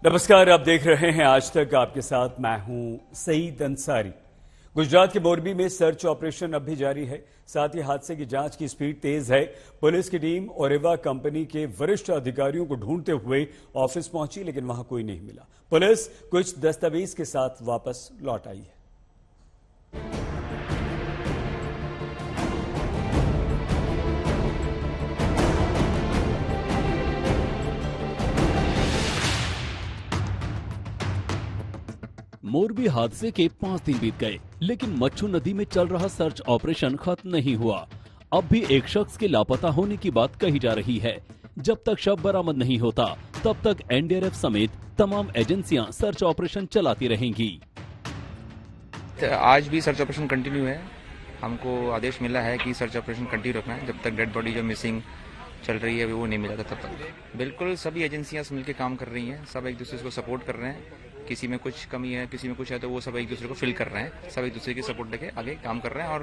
नमस्कार, आप देख रहे हैं आज तक। आपके साथ मैं हूं सईद अंसारी। गुजरात के मोरबी में सर्च ऑपरेशन अब भी जारी है। साथ ही हादसे की जांच की स्पीड तेज है। पुलिस की टीम ओरेवा कंपनी के वरिष्ठ अधिकारियों को ढूंढते हुए ऑफिस पहुंची, लेकिन वहां कोई नहीं मिला। पुलिस कुछ दस्तावेज के साथ वापस लौट आई है। मोरबी हादसे के 5 दिन बीत गए, लेकिन मच्छू नदी में चल रहा सर्च ऑपरेशन खत्म नहीं हुआ। अब भी एक शख्स के लापता होने की बात कही जा रही है। जब तक शव बरामद नहीं होता, तब तक एनडीआरएफ समेत तमाम एजेंसियां सर्च ऑपरेशन चलाती रहेंगी। आज भी सर्च ऑपरेशन कंटिन्यू है। हमको आदेश मिला है कि सर्च ऑपरेशन कंटिन्यू रखना है जब तक डेड बॉडी जो मिसिंग चल रही है वो नहीं मिला था तब तक। बिल्कुल सभी एजेंसियां मिलकर काम कर रही हैं, सब एक दूसरे को सपोर्ट कर रहे हैं। किसी में कुछ कमी है, किसी में कुछ है, तो वो सब एक दूसरे को फिल कर रहे हैं। सब एक दूसरे की सपोर्ट लेके आगे काम कर रहे हैं और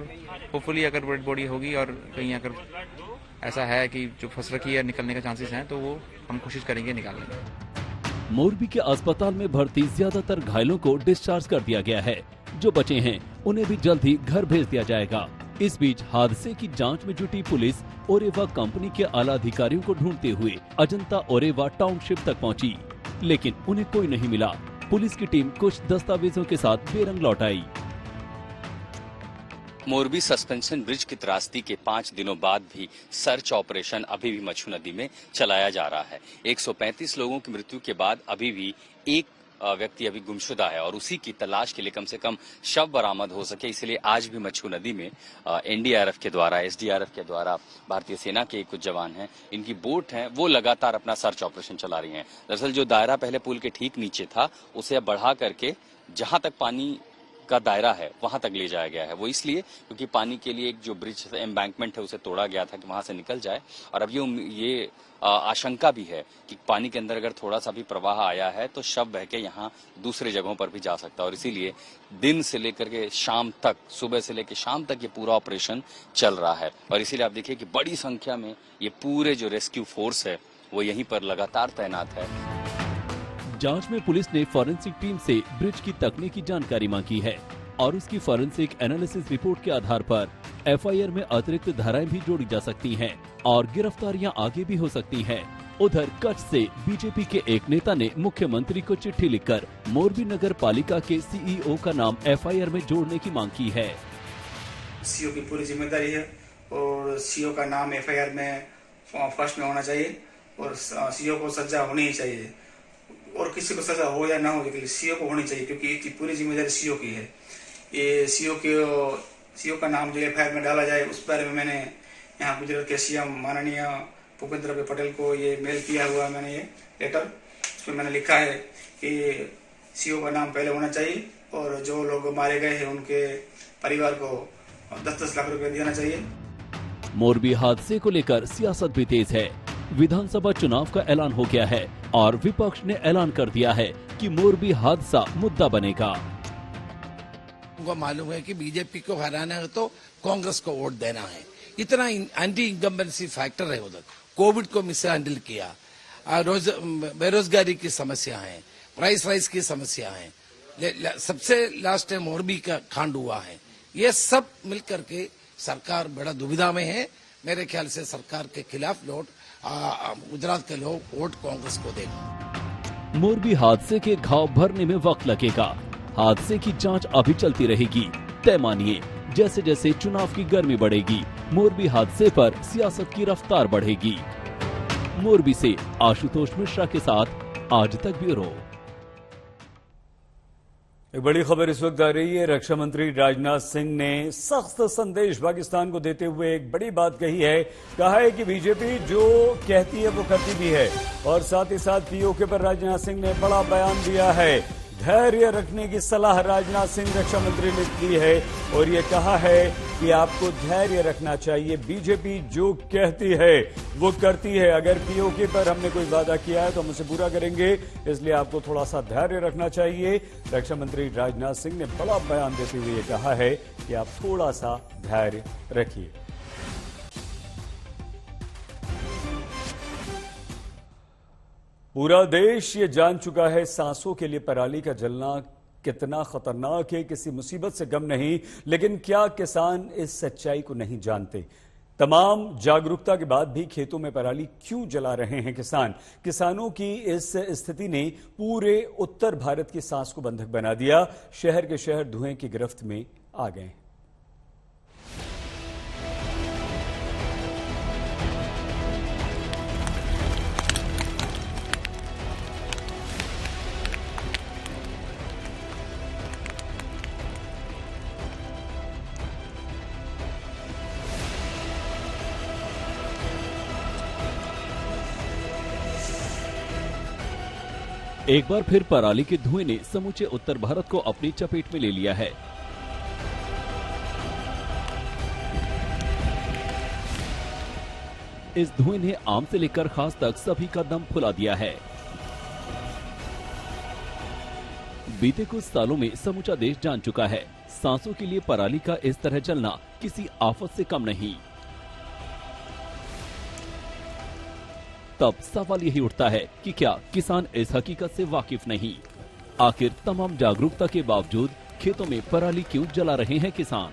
होपफुली अगर डेड बॉडी होगी और कहीं अगर ऐसा है कि जो फंस रखी है निकलने का चांसेस हैं, तो वो हम कोशिश करेंगे निकालने की। मोरबी के अस्पताल में भर्ती ज्यादातर घायलों को डिस्चार्ज कर दिया गया है। जो बचे हैं उन्हें भी जल्द ही घर भेज दिया जाएगा। इस बीच हादसे की जांच में जुटी पुलिस ओरेवा कंपनी के आला अधिकारियों को ढूंढते हुए अजंता ओरेवा टाउनशिप तक पहुंची, लेकिन उन्हें कोई नहीं मिला। पुलिस की टीम कुछ दस्तावेजों के साथ बेरंग लौट आई। मोरबी सस्पेंशन ब्रिज की त्रासदी के 5 दिनों बाद भी सर्च ऑपरेशन अभी भी मच्छू नदी में चलाया जा रहा है। 135 लोगों की मृत्यु के बाद अभी भी एक व्यक्ति अभी गुमशुदा है और उसी की तलाश के लिए कम से कम शव बरामद हो सके, इसलिए आज भी मच्छू नदी में एनडीआरएफ के द्वारा, एसडीआरएफ के द्वारा, भारतीय सेना के कुछ जवान हैं, इनकी बोट हैं, वो लगातार अपना सर्च ऑपरेशन चला रही हैं। दरअसल जो दायरा पहले पुल के ठीक नीचे था, उसे अब बढ़ा करके जहां तक पानी का दायरा है वहां तक ले जाया गया है। वो इसलिए क्योंकि पानी के लिए एक जो ब्रिज एम्बैंकमेंट है उसे तोड़ा गया था कि वहां से निकल जाए, और अब ये आशंका भी है कि पानी के अंदर अगर थोड़ा सा भी प्रवाह आया है तो शव बह के यहाँ दूसरे जगहों पर भी जा सकता है, और इसीलिए दिन से लेकर के शाम तक, सुबह से लेकर शाम तक ये पूरा ऑपरेशन चल रहा है। और इसीलिए आप देखिए कि बड़ी संख्या में ये पूरे जो रेस्क्यू फोर्स है वो यहीं पर लगातार तैनात है। जांच में पुलिस ने फॉरेंसिक टीम से ब्रिज की तकनीकी जानकारी मांगी है और उसकी फॉरेंसिक एनालिसिस रिपोर्ट के आधार पर एफआईआर में अतिरिक्त धाराएं भी जोड़ी जा सकती हैं और गिरफ्तारियां आगे भी हो सकती हैं। उधर कच्छ से बीजेपी के एक नेता ने मुख्यमंत्री को चिट्ठी लिखकर मोरबी नगर पालिका के सीईओ का नाम एफआईआर में जोड़ने की मांग की है। सीईओ की पूरी जिम्मेदारी है और सीईओ का नाम एफआईआर में फर्स्ट में होना चाहिए और सीईओ को सजा होनी ही चाहिए, और किसी को सजा हो या ना हो लेकिन सीईओ को होनी चाहिए, क्योंकि इसकी पूरी जिम्मेदारी सीईओ की है। ये सीईओ का नाम जो एफआईआर में डाला जाए, उस बारे में मैंने यहाँ गुजरात के सीएम माननीय भूपेंद्र भाई पटेल को ये मेल किया हुआ है। मैंने ये लेटर, उसमें मैंने लिखा है कि सीईओ का नाम पहले होना चाहिए और जो लोग मारे गए हैं उनके परिवार को 10-10 लाख रुपए देना चाहिए। मोरबी हादसे को लेकर सियासत भी तेज है। विधानसभा चुनाव का ऐलान हो गया है और विपक्ष ने ऐलान कर दिया है कि मोरबी हादसा मुद्दा बनेगा। उनको मालूम है कि बीजेपी को हराना है तो कांग्रेस को वोट देना है। इतना एंटी इनकम्बेंसी फैक्टर है उधर। कोविड को मिस हैंडल किया, बेरोजगारी की समस्या है, प्राइस राइज की समस्या है, सबसे लास्ट टाइम मोरबी का कांड हुआ है। ये सब मिलकर के सरकार बड़ा दुविधा में है। मेरे ख्याल से सरकार के खिलाफ गुजरात के लोग वोट कांग्रेस को देंगे। मोरबी हादसे के घाव भरने में वक्त लगेगा। हादसे की जांच अभी चलती रहेगी। तय मानिए, जैसे जैसे चुनाव की गर्मी बढ़ेगी, मोरबी हादसे पर सियासत की रफ्तार बढ़ेगी। मोरबी से आशुतोष मिश्रा के साथ आज तक ब्यूरो। एक बड़ी खबर इस वक्त आ रही है। रक्षा मंत्री राजनाथ सिंह ने सख्त संदेश पाकिस्तान को देते हुए एक बड़ी बात कही है। कहा है कि बीजेपी जो कहती है वो करती भी है, और साथ ही साथ पीओके पर राजनाथ सिंह ने बड़ा बयान दिया है। धैर्य रखने की सलाह राजनाथ सिंह रक्षा मंत्री ने दी है और ये कहा है कि आपको धैर्य रखना चाहिए। बीजेपी जो कहती है वो करती है। अगर पीओके पर हमने कोई वादा किया है तो हम उसे पूरा करेंगे, इसलिए आपको थोड़ा सा धैर्य रखना चाहिए। रक्षा मंत्री राजनाथ सिंह ने बड़ा बयान देते हुए ये कहा है कि आप थोड़ा सा धैर्य रखिए। पूरा देश ये जान चुका है सांसों के लिए पराली का जलना कितना खतरनाक है, किसी मुसीबत से कम नहीं। लेकिन क्या किसान इस सच्चाई को नहीं जानते? तमाम जागरूकता के बाद भी खेतों में पराली क्यों जला रहे हैं किसान? किसानों की इस स्थिति ने पूरे उत्तर भारत की सांस को बंधक बना दिया। शहर के शहर धुएं की गिरफ्त में आ गए। एक बार फिर पराली के धुएं ने समूचे उत्तर भारत को अपनी चपेट में ले लिया है। इस धुएं ने आम से लेकर खास तक सभी का दम फुला दिया है। बीते कुछ सालों में समूचा देश जान चुका है, सांसों के लिए पराली का इस तरह जलना किसी आफत से कम नहीं। तब सवाल यही उठता है कि क्या किसान इस हकीकत से वाकिफ नहीं? आखिर तमाम जागरूकता के बावजूद खेतों में पराली क्यों जला रहे हैं किसान?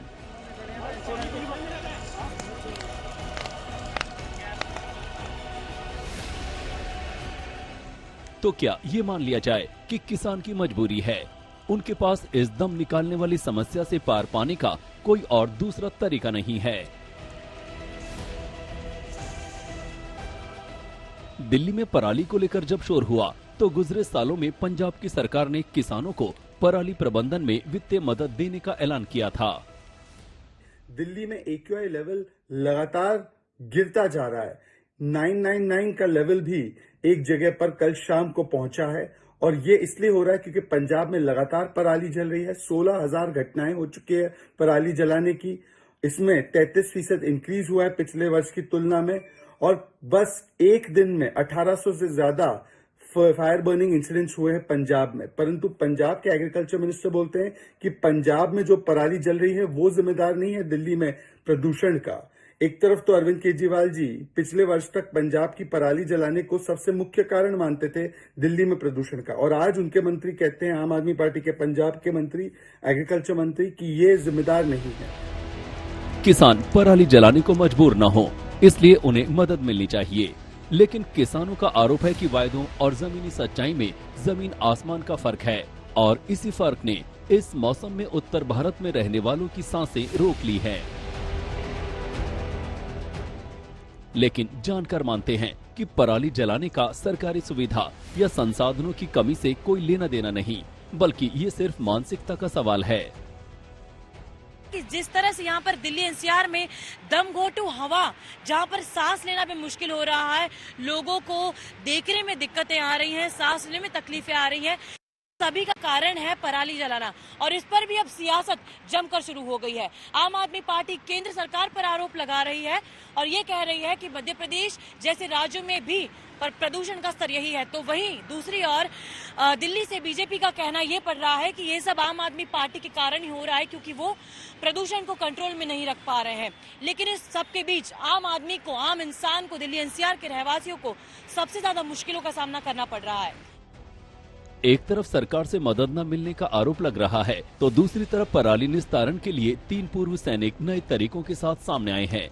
तो क्या ये मान लिया जाए कि किसान की मजबूरी है? उनके पास इस दम निकालने वाली समस्या से पार पाने का कोई और दूसरा तरीका नहीं है। दिल्ली में पराली को लेकर जब शोर हुआ तो गुजरे सालों में पंजाब की सरकार ने किसानों को पराली प्रबंधन में वित्तीय मदद देने का ऐलान किया था। दिल्ली में AQI लेवल लगातार गिरता जा रहा है। 999 का लेवल भी एक जगह पर कल शाम को पहुंचा है और ये इसलिए हो रहा है क्योंकि पंजाब में लगातार पराली जल रही है। 16,000 घटनाएं हो चुकी है पराली जलाने की। इसमें 33% इंक्रीज हुआ है पिछले वर्ष की तुलना में और बस एक दिन में 1800 से ज्यादा फायर बर्निंग इंसिडेंट्स हुए हैं पंजाब में। परंतु पंजाब के एग्रीकल्चर मिनिस्टर बोलते हैं कि पंजाब में जो पराली जल रही है वो जिम्मेदार नहीं है दिल्ली में प्रदूषण का। एक तरफ तो अरविंद केजरीवाल जी पिछले वर्ष तक पंजाब की पराली जलाने को सबसे मुख्य कारण मानते थे दिल्ली में प्रदूषण का, और आज उनके मंत्री कहते हैं, आम आदमी पार्टी के पंजाब के मंत्री, एग्रीकल्चर मंत्री, कि ये जिम्मेदार नहीं है। किसान पराली जलाने को मजबूर न हो, इसलिए उन्हें मदद मिलनी चाहिए। लेकिन किसानों का आरोप है कि वायदों और जमीनी सच्चाई में जमीन आसमान का फर्क है और इसी फर्क ने इस मौसम में उत्तर भारत में रहने वालों की सांसें रोक ली है। लेकिन जानकार मानते हैं कि पराली जलाने का सरकारी सुविधा या संसाधनों की कमी से कोई लेना देना नहीं, बल्कि ये सिर्फ मानसिकता का सवाल है। कि जिस तरह से यहाँ पर दिल्ली NCR में दम घोटू हवा, जहाँ पर सांस लेना भी मुश्किल हो रहा है, लोगों को देखने में दिक्कतें आ रही हैं, सांस लेने में तकलीफें आ रही हैं, सभी का कारण है पराली जलाना। और इस पर भी अब सियासत जमकर शुरू हो गई है। आम आदमी पार्टी केंद्र सरकार पर आरोप लगा रही है और ये कह रही है कि मध्य प्रदेश जैसे राज्यों में भी पर प्रदूषण का स्तर यही है। तो वहीं दूसरी ओर दिल्ली से बीजेपी का कहना ये पड़ रहा है कि ये सब आम आदमी पार्टी के कारण ही हो रहा है, क्योंकि वो प्रदूषण को कंट्रोल में नहीं रख पा रहे हैं। लेकिन इस सब के बीच आम आदमी को, आम इंसान को, दिल्ली NCR के रहवासियों को सबसे ज्यादा मुश्किलों का सामना करना पड़ रहा है। एक तरफ सरकार से मदद न मिलने का आरोप लग रहा है, तो दूसरी तरफ पराली निस्तारण के लिए 3 पूर्व सैनिक नए तरीकों के साथ सामने आए हैं।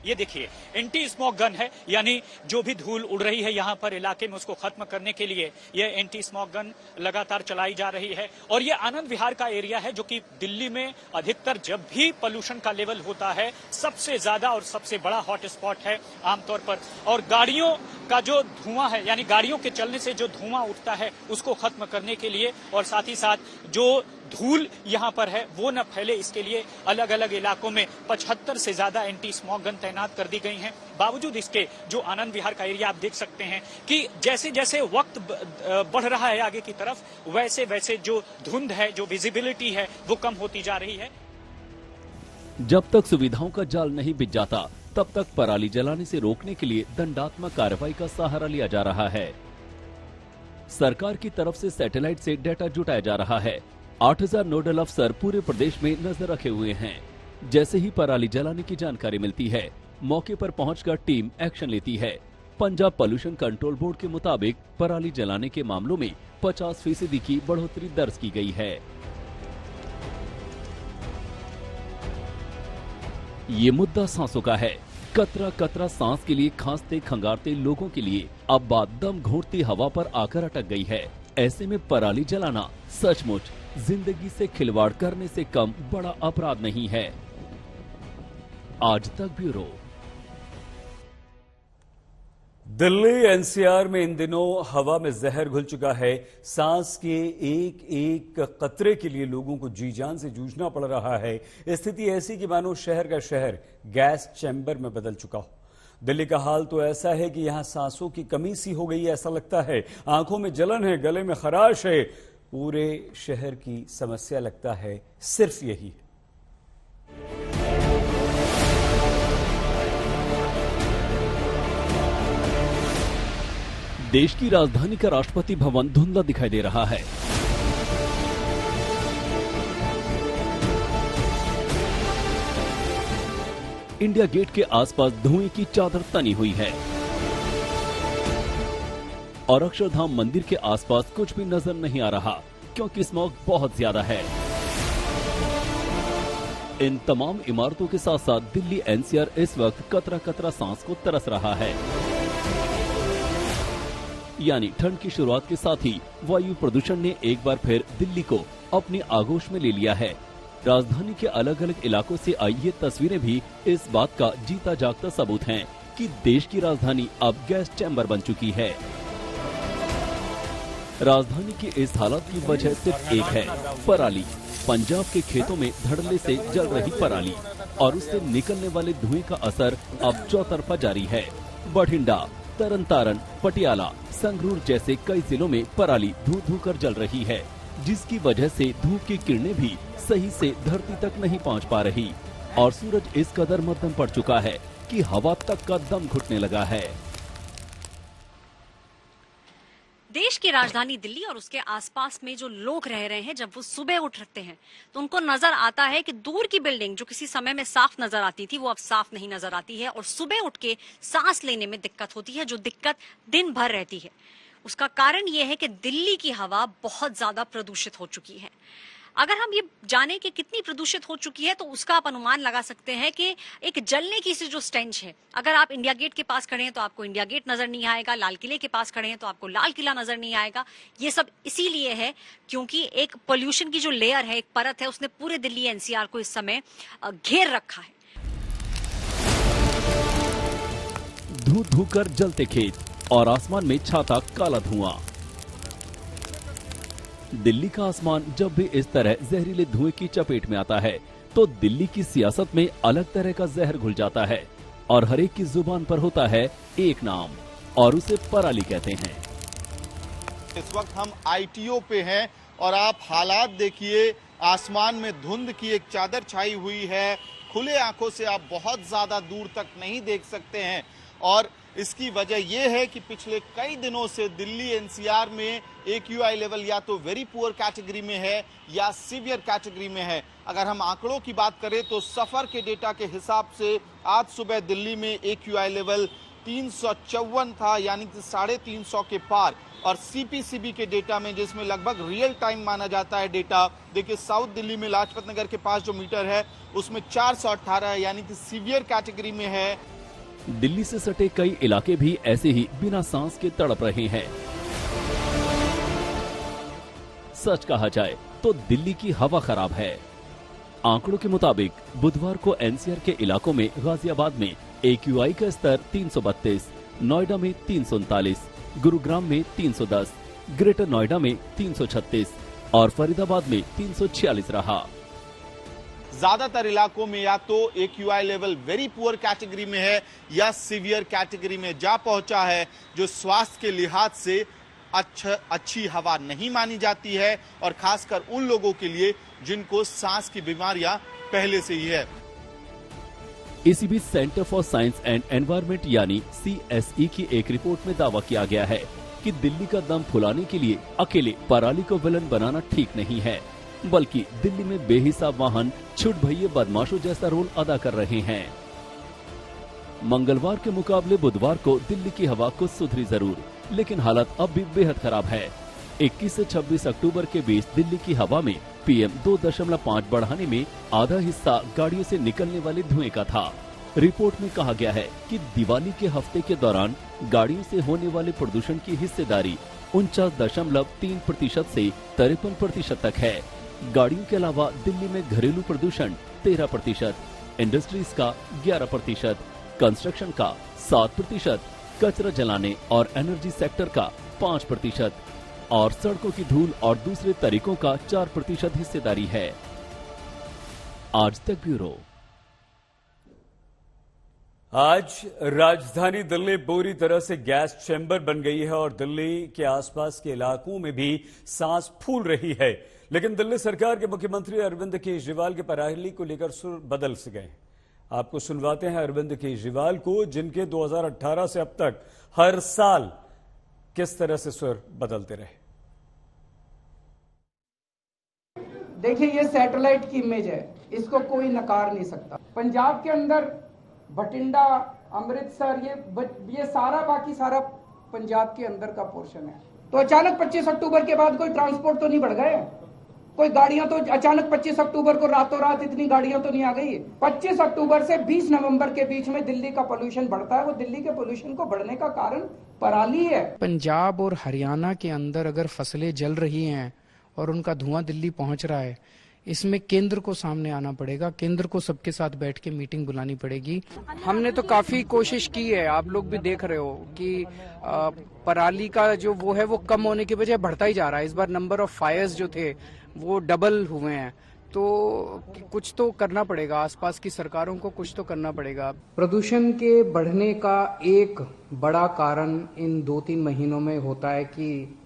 ये देखिए, एंटी स्मोक गन है, यानी जो भी धूल उड़ रही है यहाँ पर इलाके में उसको खत्म करने के लिए ये एंटी स्मोक गन लगातार चलाई जा रही है। और ये आनंद विहार का एरिया है जो कि दिल्ली में अधिकतर जब भी पोल्यूशन का लेवल होता है सबसे ज्यादा और सबसे बड़ा हॉट स्पॉट है आमतौर पर। और गाड़ियों का जो धुआं है, यानी गाड़ियों के चलने से जो धुआं उठता है उसको खत्म करने के लिए और साथ ही साथ जो धूल यहाँ पर है वो न फैले, इसके लिए अलग अलग इलाकों में 75 से ज्यादा एंटी स्मोक गन तैनात कर दी गई हैं। बावजूद इसके जो आनंद विहार का एरिया आप देख सकते हैं कि जैसे जैसे वक्त बढ़ रहा है आगे की तरफ, वैसे वैसे जो धुंध है, जो विजिबिलिटी है, वो कम होती जा रही है। जब तक सुविधाओं का जाल नहीं बिछ जाता तब तक पराली जलाने से रोकने के लिए दंडात्मक कार्रवाई का सहारा लिया जा रहा है। सरकार की तरफ से सैटेलाइट से डेटा जुटाया जा रहा है। 8000 नोडल अफसर पूरे प्रदेश में नजर रखे हुए हैं। जैसे ही पराली जलाने की जानकारी मिलती है, मौके पर पहुंचकर टीम एक्शन लेती है। पंजाब पॉल्यूशन कंट्रोल बोर्ड के मुताबिक पराली जलाने के मामलों में 50% की बढ़ोतरी दर्ज की गई है। ये मुद्दा सांसों का है। कतरा कतरा सांस के लिए खांसते खंगारते लोगों के लिए अब बात दम घोटती हवा पर आकर अटक गई है। ऐसे में पराली जलाना सचमुच जिंदगी से खिलवाड़ करने से कम बड़ा अपराध नहीं है। आज तक ब्यूरो। दिल्ली एनसीआर में इन दिनों हवा में जहर घुल चुका है। सांस के एक एक कतरे के लिए लोगों को जी जान से जूझना पड़ रहा है। स्थिति ऐसी कि मानो शहर का शहर गैस चैम्बर में बदल चुका हो। दिल्ली का हाल तो ऐसा है कि यहां सांसों की कमी सी हो गई है, ऐसा लगता है। आंखों में जलन है, गले में खराश है। पूरे शहर की समस्या लगता है सिर्फ यही है। देश की राजधानी का राष्ट्रपति भवन धुंधला दिखाई दे रहा है। इंडिया गेट के आसपास धुएं की चादर तनी हुई है और अक्षरधाम मंदिर के आसपास कुछ भी नजर नहीं आ रहा, क्योंकि स्मॉग बहुत ज्यादा है। इन तमाम इमारतों के साथ साथ दिल्ली एनसीआर इस वक्त कतरा कतरा सांस को तरस रहा है। यानी ठंड की शुरुआत के साथ ही वायु प्रदूषण ने एक बार फिर दिल्ली को अपनी आगोश में ले लिया है। राजधानी के अलग अलग इलाकों से आई ये तस्वीरें भी इस बात का जीता जागता सबूत हैं कि देश की राजधानी अब गैस चैम्बर बन चुकी है। राजधानी की इस हालत की वजह सिर्फ एक है, पराली। पंजाब के खेतों में धड़ल्ले से जल रही पराली और उससे निकलने वाले धुएं का असर अब चौतरफा जारी है। बठिंडा, तरनतारन, पटियाला, संगरूर जैसे कई जिलों में पराली धू धू कर जल रही है, जिसकी वजह से धूप की किरणें भी सही से धरती तक नहीं पहुंच पा रही और सूरज इस कदर मध्यम पड़ चुका है कि हवा तक का दम घुटने लगा है। देश की राजधानी दिल्ली और उसके आसपास में जो लोग रह रहे हैं, जब वो सुबह उठते हैं तो उनको नजर आता है कि दूर की बिल्डिंग जो किसी समय में साफ नजर आती थी वो अब साफ नहीं नजर आती है और सुबह उठ के सांस लेने में दिक्कत होती है, जो दिक्कत दिन भर रहती है। उसका कारण ये है कि दिल्ली की हवा बहुत ज्यादा प्रदूषित हो चुकी है। अगर हम ये जाने कि कितनी प्रदूषित हो चुकी है तो उसका आप अनुमान लगा सकते हैं कि एक जलने की सी जो स्टेंच है, अगर आप इंडिया गेट के पास खड़े हैं तो आपको इंडिया गेट नजर नहीं आएगा, लाल किले के पास खड़े हैं तो आपको लाल किला नजर नहीं आएगा। ये सब इसीलिए है क्योंकि एक पोल्यूशन की जो लेयर है, एक परत है, उसने पूरे दिल्ली एनसीआर को इस समय घेर रखा है। धू धू कर जलते खेत और आसमान में छाता काला धुआं। दिल्ली का आसमान जब भी इस तरह जहरीले धुएं की चपेट में आता है तो दिल्ली की सियासत में अलग तरह का जहर घुल जाता है और हर एक की जुबान पर होता है एक नाम और उसे पराली कहते हैं। इस वक्त हम आईटीओ पे हैं और आप हालात देखिए, आसमान में धुंध की एक चादर छाई हुई है। खुले आंखों से आप बहुत ज्यादा दूर तक नहीं देख सकते हैं और इसकी वजह यह है कि पिछले कई दिनों से दिल्ली एनसीआर में AQI लेवल या तो वेरी पुअर कैटेगरी में है या सीवियर कैटेगरी में है। अगर हम आंकड़ों की बात करें तो सफर के डेटा के हिसाब से आज सुबह दिल्ली में AQI लेवल 354 था, यानी कि 350 के पार। और CPCB के डेटा में, जिसमें लगभग रियल टाइम माना जाता है डेटा, देखिए साउथ दिल्ली में लाजपत नगर के पास जो मीटर है उसमें 418 है, यानी कि सीवियर कैटेगरी में है। दिल्ली से सटे कई इलाके भी ऐसे ही बिना सांस के तड़प रहे हैं। सच कहा जाए तो दिल्ली की हवा खराब है। आंकड़ों के मुताबिक बुधवार को एनसीआर के इलाकों में गाजियाबाद में AQI का स्तर 332, नोएडा में 339, गुरुग्राम में 310, ग्रेटर नोएडा में 336 और फरीदाबाद में 346 रहा। ज्यादातर इलाकों में या तो AQI level very poor category में है या सीवियर कैटेगरी में जा पहुंचा है, जो स्वास्थ्य के लिहाज से अच्छी हवा नहीं मानी जाती है और खासकर उन लोगों के लिए जिनको सांस की बीमारियां पहले से ही है। इसी बीच centre for science and environment यानी CSE की एक रिपोर्ट में दावा किया गया है कि दिल्ली का दम फुलाने के लिए अकेले पराली को विलन बनाना ठीक नहीं है, बल्कि दिल्ली में बेहिसाब वाहन छुट भइये बदमाशों जैसा रोल अदा कर रहे हैं। मंगलवार के मुकाबले बुधवार को दिल्ली की हवा कुछ सुधरी जरूर, लेकिन हालत अब भी बेहद खराब है। 21 से 26 अक्टूबर के बीच दिल्ली की हवा में PM 2.5 बढ़ाने में आधा हिस्सा गाड़ियों से निकलने वाले धुएं का था। रिपोर्ट में कहा गया है कि दिवाली के हफ्ते के दौरान गाड़ियों से होने वाले प्रदूषण की हिस्सेदारी 49.3% से 53% तक है। गाड़ियों के अलावा दिल्ली में घरेलू प्रदूषण 13%, इंडस्ट्रीज का 11%, कंस्ट्रक्शन का 7%, कचरा जलाने और एनर्जी सेक्टर का 5% और सड़कों की धूल और दूसरे तरीकों का 4% हिस्सेदारी है। आज तक ब्यूरो। आज राजधानी दिल्ली पूरी तरह से गैस चैम्बर बन गई है और दिल्ली के आसपास के इलाकों में भी सांस फूल रही है। लेकिन दिल्ली सरकार के मुख्यमंत्री अरविंद केजरीवाल के पराली को लेकर सुर बदल से गए। आपको सुनवाते हैं अरविंद केजरीवाल को, जिनके 2018 से अब तक हर साल किस तरह से सुर बदलते रहे। देखिए, ये सैटेलाइट की इमेज है, इसको कोई नकार नहीं सकता। पंजाब के अंदर बठिंडा, अमृतसर, ये सारा बाकी सारा पंजाब के अंदर का पोर्शन है। तो अचानक 25 अक्टूबर के बाद कोई ट्रांसपोर्ट तो नहीं बढ़ गए, कोई गाड़ियां तो अचानक 25 अक्टूबर को रातों रात इतनी गाड़ियां तो नहीं आ गई। 25 अक्टूबर से 20 नवंबर के बीच में दिल्ली का पोल्यूशन बढ़ता है। वो दिल्ली के पोल्यूशन को बढ़ने का कारण पराली है। पंजाब और हरियाणा के अंदर अगर फसलें जल रही हैं और उनका धुआं दिल्ली पहुंच रहा है, इसमें केंद्र को सामने आना पड़ेगा। केंद्र को सबके साथ बैठ के मीटिंग बुलानी पड़ेगी। हमने तो काफी कोशिश की है, आप लोग भी देख रहे हो कि पराली का जो वो है वो कम होने की बजाय बढ़ता ही जा रहा है। इस बार नंबर ऑफ फायर्स जो थे वो डबल हुए हैं। तो कुछ तो करना पड़ेगा, आसपास की सरकारों को कुछ तो करना पड़ेगा। प्रदूषण के बढ़ने का एक बड़ा कारण इन 2-3 महीनों में होता है कि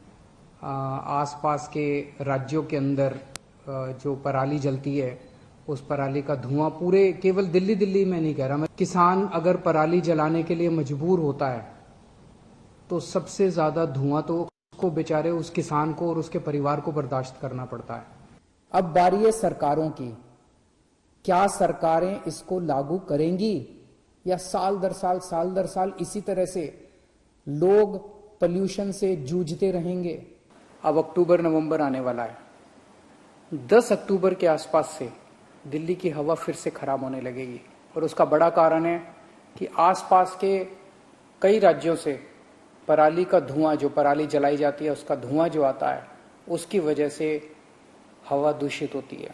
आसपास के राज्यों के अंदर जो पराली जलती है, उस पराली का धुआं पूरे, केवल दिल्ली में नहीं कह रहा मैं, किसान अगर पराली जलाने के लिए मजबूर होता है तो सबसे ज्यादा धुआं तो उसको, बेचारे उस किसान को और उसके परिवार को बर्दाश्त करना पड़ता है। अब बारी है सरकारों की, क्या सरकारें इसको लागू करेंगी या साल दर साल इसी तरह से लोग पोल्यूशन से जूझते रहेंगे। अब अक्टूबर नवंबर आने वाला है, 10 अक्टूबर के आसपास से दिल्ली की हवा फिर से खराब होने लगेगी और उसका बड़ा कारण है कि आसपास के कई राज्यों से पराली का धुआं, जो पराली जलाई जाती है उसका धुआं जो आता है, उसकी वजह से हवा दूषित होती है।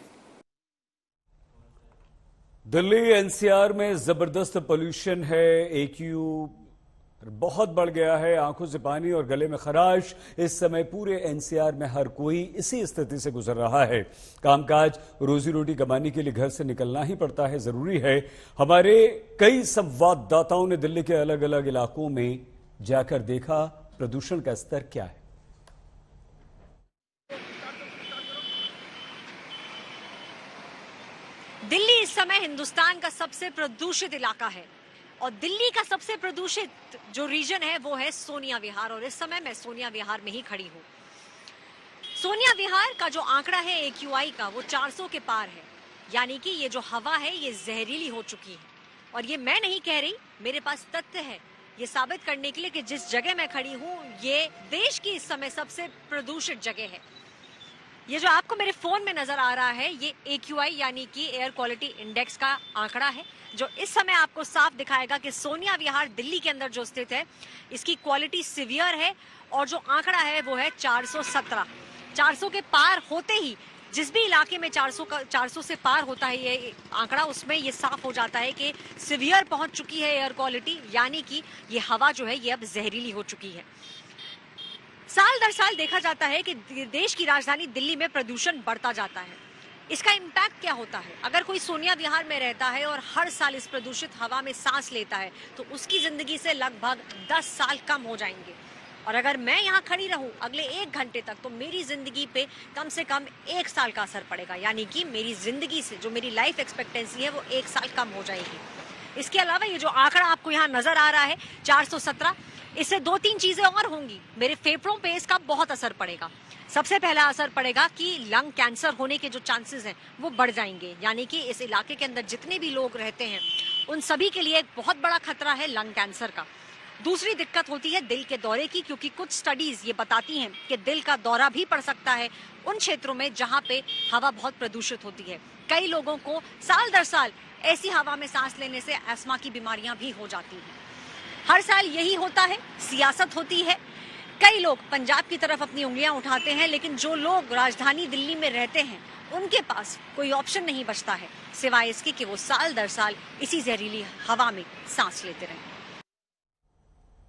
दिल्ली एनसीआर में जबरदस्त पोल्यूशन है। AQ बहुत बढ़ गया है, आंखों से पानी और गले में खराश। इस समय पूरे एनसीआर में हर कोई इसी स्थिति से गुजर रहा है। कामकाज, रोजी रोटी कमाने के लिए घर से निकलना ही पड़ता है, जरूरी है। हमारे कई संवाददाताओं ने दिल्ली के अलग अलग इलाकों में जाकर देखा प्रदूषण का स्तर क्या है। दिल्ली इस समय हिंदुस्तान का सबसे प्रदूषित इलाका है और दिल्ली का सबसे प्रदूषित जो रीजन है वो है सोनिया विहार। और इस समय मैं सोनिया विहार में ही खड़ी हूँ। सोनिया विहार का जो आंकड़ा है AQI का, वो 400 के पार है। यानी कि ये जो हवा है ये जहरीली हो चुकी है। और ये मैं नहीं कह रही, मेरे पास तथ्य है ये साबित करने के लिए कि जिस जगह मैं खड़ी हूँ ये देश की इस समय सबसे प्रदूषित जगह है। ये जो आपको मेरे फोन में नजर आ रहा है ये AQI यानी कि एयर क्वालिटी इंडेक्स का आंकड़ा है, जो इस समय आपको साफ दिखाएगा कि सोनिया विहार दिल्ली के अंदर जो स्थित है इसकी क्वालिटी सीवियर है और जो आंकड़ा है वो है 417। 400 के पार होते ही जिस भी इलाके में 400 से पार होता है ये आंकड़ा, उसमें ये साफ हो जाता है कि सीवियर पहुंच चुकी है एयर क्वालिटी, यानी कि ये हवा जो है ये अब जहरीली हो चुकी है। साल दर साल देखा जाता है कि देश की राजधानी दिल्ली में प्रदूषण बढ़ता जाता है। इसका इम्पैक्ट क्या होता है? अगर कोई सोनिया विहार में रहता है और हर साल इस प्रदूषित हवा में सांस लेता है तो उसकी जिंदगी से लगभग 10 साल कम हो जाएंगे। और अगर मैं यहाँ खड़ी रहूं अगले 1 घंटे तक तो मेरी जिंदगी पे कम से कम 1 साल का असर पड़ेगा, यानी कि मेरी जिंदगी से जो मेरी लाइफ एक्सपेक्टेंसी है वो 1 साल कम हो जाएगी। इसके अलावा ये जो आंकड़ा आपको यहाँ नजर आ रहा है 417, इससे 2-3 चीजें और होंगी। मेरे फेफड़ों पे इसका बहुत असर पड़ेगा। सबसे पहला असर पड़ेगा कि लंग कैंसर होने के जो चांसेस हैं वो बढ़ जाएंगे, यानी कि इस इलाके के अंदर जितने भी लोग रहते हैं उन सभी के लिए एक बहुत बड़ा खतरा है लंग कैंसर का। दूसरी दिक्कत होती है दिल के दौरे की, क्योंकि कुछ स्टडीज ये बताती हैं कि दिल का दौरा भी पड़ सकता है उन क्षेत्रों में जहां पे हवा बहुत प्रदूषित होती है। कई लोगों को साल दर साल ऐसी हवा में सांस लेने से अस्थमा की बीमारियां भी हो जाती हैं। हर साल यही होता है, सियासत होती है। कई लोग पंजाब की तरफ अपनी उंगलियां उठाते हैं, लेकिन जो लोग राजधानी दिल्ली में रहते हैं उनके पास कोई ऑप्शन नहीं बचता है सिवाय इसके कि वो साल दर साल इसी जहरीली हवा में सांस लेते रहें।